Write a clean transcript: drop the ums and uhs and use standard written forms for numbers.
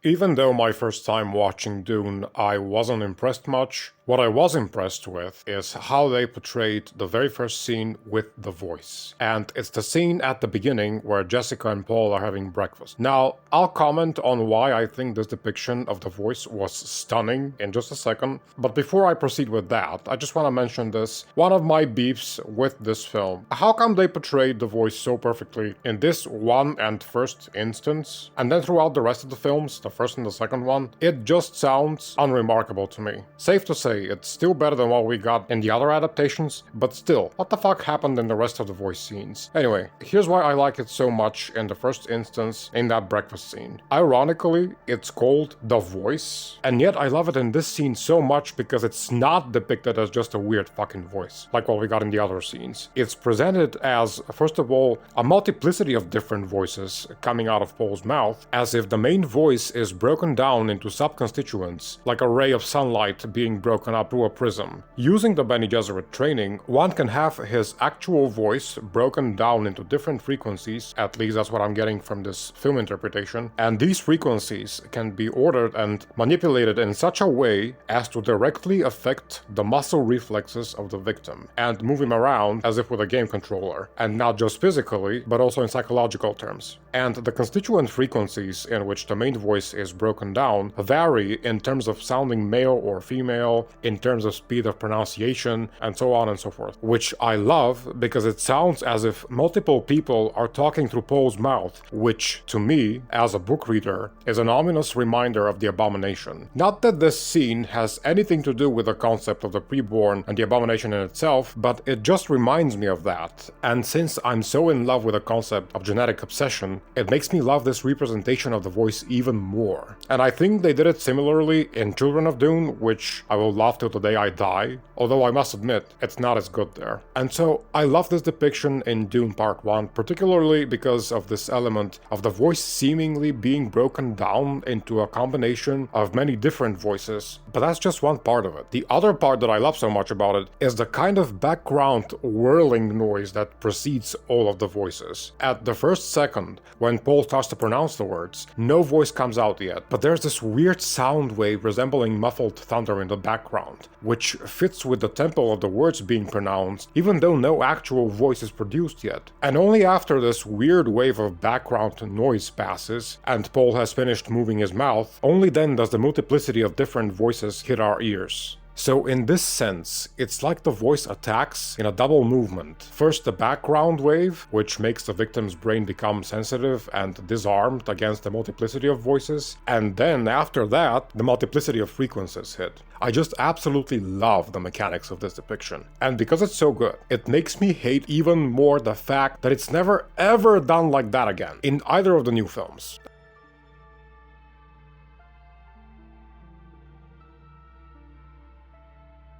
Even though my first time watching Dune, I wasn't impressed much, what I was impressed with is how they portrayed the very first scene with the voice. And it's the scene at the beginning where Jessica and Paul are having breakfast. Now, I'll comment on why I think this depiction of the voice was stunning in just a second, but before I proceed with that, I just want to mention this. One of my beefs with this film. How come they portrayed the voice so perfectly in this one and first instance, and then throughout the rest of the films, the first and the second one, it just sounds unremarkable to me. Safe to say, it's still better than what we got in the other adaptations, but still, what the fuck happened in the rest of the voice scenes? Anyway, here's why I like it so much in the first instance in that breakfast scene. Ironically, it's called The Voice, and yet I love it in this scene so much because it's not depicted as just a weird fucking voice, like what we got in the other scenes. It's presented as, first of all, a multiplicity of different voices coming out of Paul's mouth, as if the main voice is broken down into sub-constituents, like a ray of sunlight being broken up through a prism. Using the Bene Gesserit training, one can have his actual voice broken down into different frequencies, at least that's what I'm getting from this film interpretation, and these frequencies can be ordered and manipulated in such a way as to directly affect the muscle reflexes of the victim, and move him around as if with a game controller, and not just physically, but also in psychological terms. And the constituent frequencies in which the main voice is broken down vary in terms of sounding male or female, in terms of speed of pronunciation, and so on and so forth. Which I love because it sounds as if multiple people are talking through Paul's mouth, which, to me, as a book reader, is an ominous reminder of the abomination. Not that this scene has anything to do with the concept of the preborn and the abomination in itself, but it just reminds me of that. And since I'm so in love with the concept of genetic obsession, it makes me love this representation of the voice even more. And I think they did it similarly in Children of Dune, which I will love till the day I die, although I must admit, it's not as good there. And so, I love this depiction in Dune Part 1, particularly because of this element of the voice seemingly being broken down into a combination of many different voices, but that's just one part of it. The other part that I love so much about it is the kind of background whirling noise that precedes all of the voices. At the first second, when Paul starts to pronounce the words, no voice comes out yet, but there's this weird sound wave resembling muffled thunder in the background, which fits with the tempo of the words being pronounced, even though no actual voice is produced yet. And only after this weird wave of background noise passes, and Paul has finished moving his mouth, only then does the multiplicity of different voices hit our ears. So in this sense, it's like the voice attacks in a double movement. First the background wave, which makes the victim's brain become sensitive and disarmed against the multiplicity of voices, and then after that, the multiplicity of frequencies hit. I just absolutely love the mechanics of this depiction. And because it's so good, it makes me hate even more the fact that it's never ever done like that again, in either of the new films.